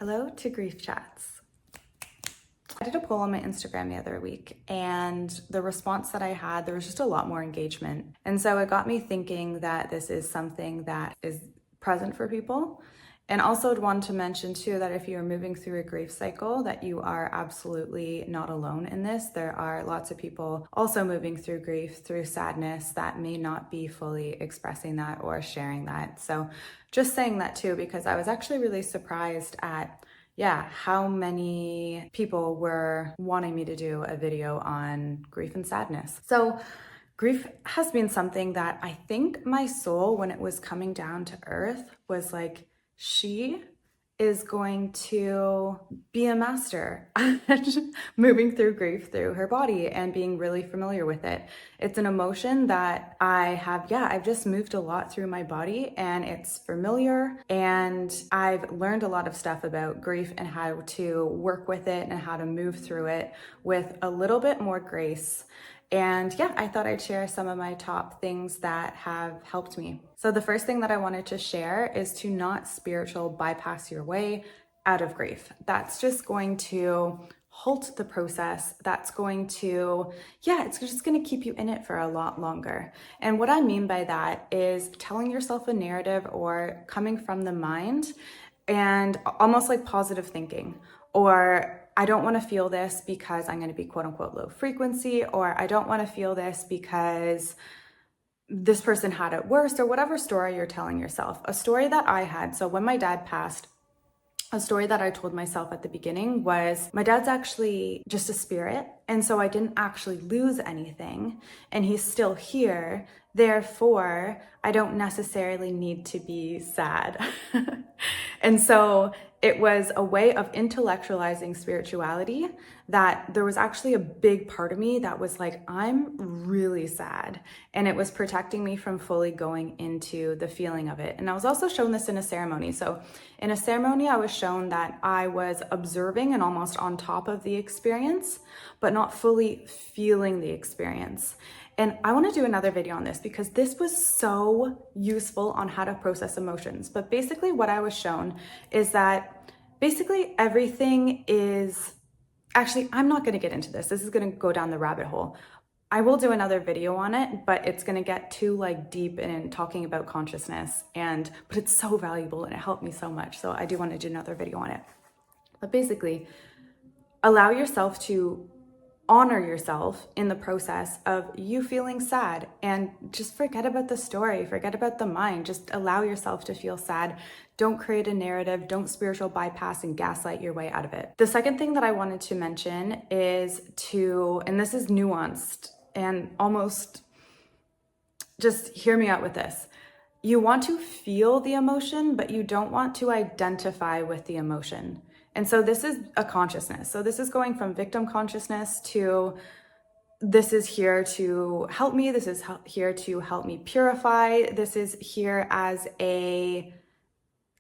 Hello to Grief Chats. I did a poll on my Instagram the other week, and the response that I had, there was just a lot more engagement. And so it got me thinking that this is something that is present for people. And also I'd want to mention too that if you're moving through a grief cycle, that you are absolutely not alone in this. There are lots of people also moving through grief, through sadness, that may not be fully expressing that or sharing that. So just saying that too, because I was actually really surprised at how many people were wanting me to do a video on grief and sadness. So grief has been something that I think my soul, when it was coming down to earth, was like, she is going to be a master at moving through grief through her body and being really familiar with it. It's an emotion that I've just moved a lot through my body, and it's familiar, and I've learned a lot of stuff about grief and how to work with it and how to move through it with a little bit more grace. And I thought I'd share some of my top things that have helped me. So the first thing that I wanted to share is to not spiritual bypass your way out of grief. That's just going to halt the process. That's going to, it's just going to keep you in it for a lot longer. And what I mean by that is telling yourself a narrative or coming from the mind and almost like positive thinking, or I don't want to feel this because I'm going to be quote unquote low frequency, or I don't want to feel this because this person had it worse, or whatever story you're telling yourself. A story that I had, so when my dad passed, a story that I told myself at the beginning was, my dad's actually just a spirit, and so I didn't actually lose anything, and he's still here. Therefore, I don't necessarily need to be sad. And so it was a way of intellectualizing spirituality, that there was actually a big part of me that was like, I'm really sad. And it was protecting me from fully going into the feeling of it. And I was also shown this in a ceremony. So in a ceremony, I was shown that I was observing and almost on top of the experience, but not fully feeling the experience. And I want to do another video on this because this was so useful on how to process emotions. But basically what I was shown is that basically everything is, actually, I'm not going to get into this. This is going to go down the rabbit hole. I will do another video on it, but it's going to get too deep in talking about consciousness, but it's so valuable and it helped me so much. So I do want to do another video on it. But basically, allow yourself to honor yourself in the process of you feeling sad, and just forget about the story, forget about the mind, just allow yourself to feel sad. Don't create a narrative, don't spiritual bypass and gaslight your way out of it. The second thing that I wanted to mention is and this is nuanced and almost, just hear me out with this. You want to feel the emotion, but you don't want to identify with the emotion. And so this is a consciousness. So this is going from victim consciousness to, this is here to help me. This is here to help me purify. This is here as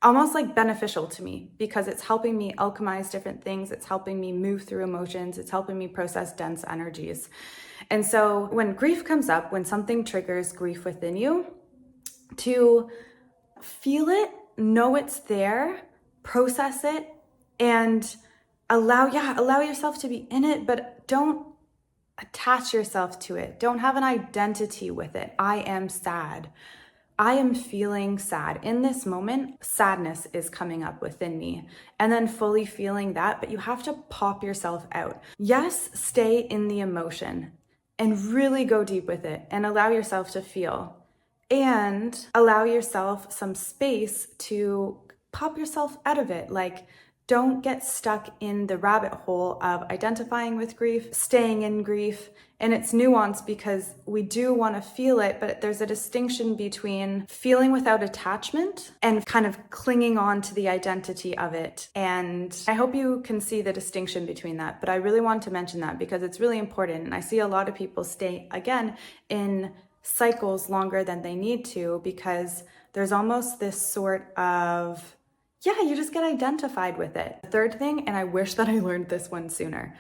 almost like beneficial to me, because it's helping me alchemize different things. It's helping me move through emotions. It's helping me process dense energies. And so when grief comes up, when something triggers grief within you, to feel it, know it's there, process it, and allow yourself to be in it, but don't attach yourself to it. Don't have an identity with it. I am sad. I am feeling sad. In this moment, sadness is coming up within me, and then fully feeling that, but you have to pop yourself out. Yes, stay in the emotion and really go deep with it and allow yourself to feel, and allow yourself some space to pop yourself out of it. Don't get stuck in the rabbit hole of identifying with grief, staying in grief. And it's nuanced because we do want to feel it, but there's a distinction between feeling without attachment and kind of clinging on to the identity of it. And I hope you can see the distinction between that. But I really want to mention that because it's really important. And I see a lot of people stay, again, in cycles longer than they need to, because there's almost this sort of, you just get identified with it. The third thing, and I wish that I learned this one sooner,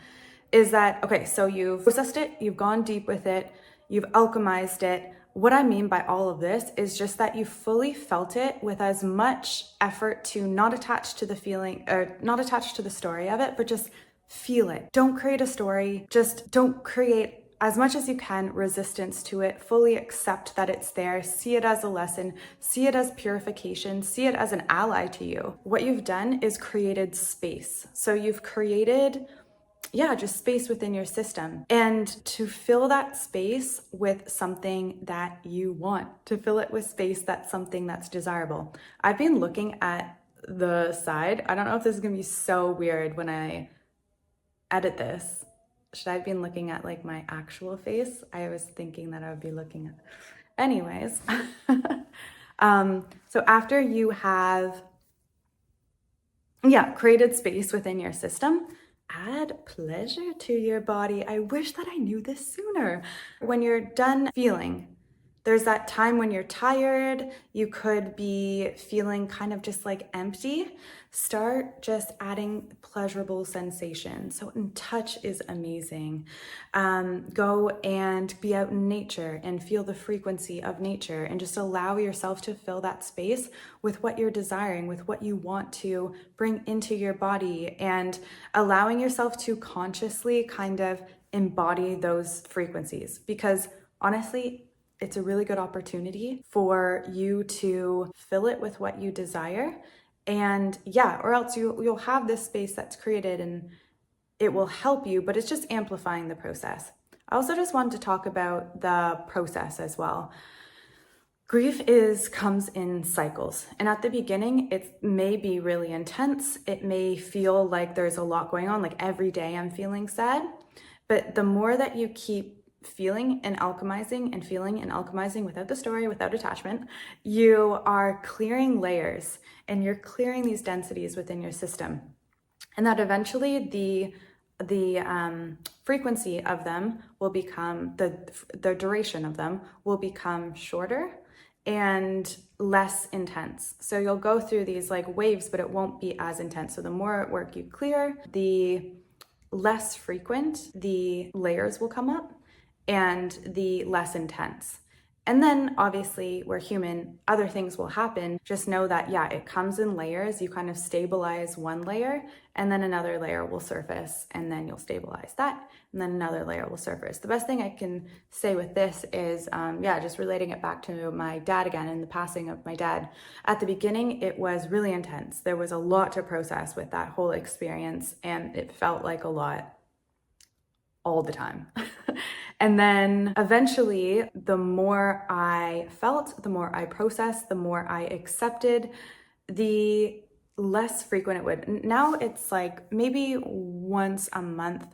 is that, okay, so you've processed it, you've gone deep with it, you've alchemized it, what I mean by all of this is just that you fully felt it with as much effort to not attach to the feeling or not attach to the story of it, but just feel it. Don't create a story. Just don't create, as much as you can, resistance to it. Fully accept that it's there. See it as a lesson. See it as purification. See it as an ally to you. What you've done is created space. So you've created just space within your system, and to fill that space with something that you want, to fill it with space that's something that's desirable. I've been looking at the side. I don't know if this is gonna be so weird when I edit this. Should I have been looking at like my actual face? I was thinking that I would be looking at, anyways. So after you have created space within your system, add pleasure to your body. I wish that I knew this sooner. When you're done feeling, there's that time when you're tired, you could be feeling kind of just like empty. Start just adding pleasurable sensations. So touch is amazing. Go and be out in nature and feel the frequency of nature, and just allow yourself to fill that space with what you're desiring, with what you want to bring into your body, and allowing yourself to consciously kind of embody those frequencies. Because honestly, it's a really good opportunity for you to fill it with what you desire. And or else you'll have this space that's created and it will help you, but it's just amplifying the process. I also just wanted to talk about the process as well. Grief comes in cycles. And at the beginning, it may be really intense. It may feel like there's a lot going on, like every day I'm feeling sad. But the more that you keep feeling and alchemizing and feeling and alchemizing without the story, without attachment, you are clearing layers and you're clearing these densities within your system. And that eventually the frequency of them will become, the duration of them will become shorter and less intense. So you'll go through these like waves, but it won't be as intense. So the more work you clear, the less frequent the layers will come up and the less intense. And then obviously we're human, other things will happen. Just know that, it comes in layers. You kind of stabilize one layer and then another layer will surface, and then you'll stabilize that, and then another layer will surface. The best thing I can say with this is, just relating it back to my dad again and the passing of my dad. At the beginning, it was really intense. There was a lot to process with that whole experience, and it felt like a lot all the time. And then eventually, the more I felt, the more I processed, the more I accepted, the less frequent it would. Now it's like maybe once a month,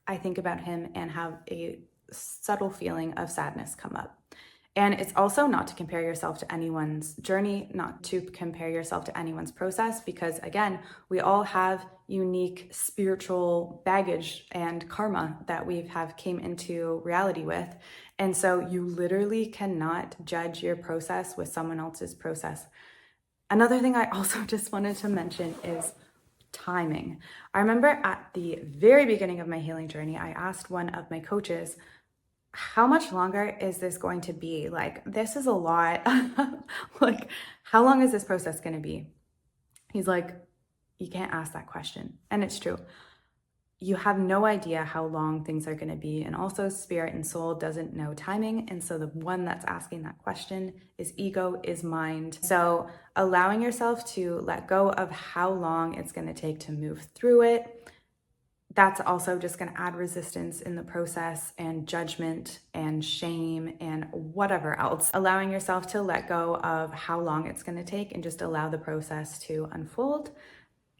I think about him and have a subtle feeling of sadness come up. And it's also not to compare yourself to anyone's journey, not to compare yourself to anyone's process, because again, we all have unique spiritual baggage and karma that we have came into reality with. And so you literally cannot judge your process with someone else's process. Another thing I also just wanted to mention is timing. I remember at the very beginning of my healing journey, I asked one of my coaches, how much longer is this going to be? Like, this is a lot. Like, how long is this process going to be? He's like, you can't ask that question. And it's true. You have no idea how long things are going to be. And also spirit and soul doesn't know timing. And so the one that's asking that question is ego, is mind. So allowing yourself to let go of how long it's going to take to move through it, that's also just going to add resistance in the process and judgment and shame and whatever else. Allowing yourself to let go of how long it's going to take and just allow the process to unfold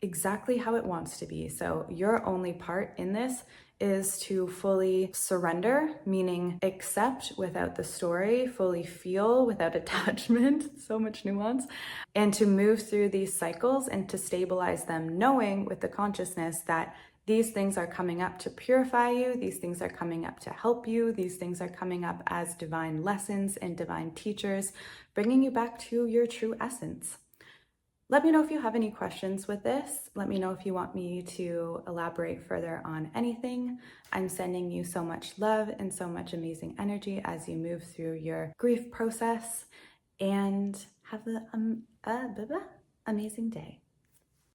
exactly how it wants to be. So your only part in this is to fully surrender, meaning accept without the story, fully feel without attachment, so much nuance, and to move through these cycles and to stabilize them, knowing with the consciousness that these things are coming up to purify you. These things are coming up to help you. These things are coming up as divine lessons and divine teachers, bringing you back to your true essence. Let me know if you have any questions with this. Let me know if you want me to elaborate further on anything. I'm sending you so much love and so much amazing energy as you move through your grief process, and have the amazing day.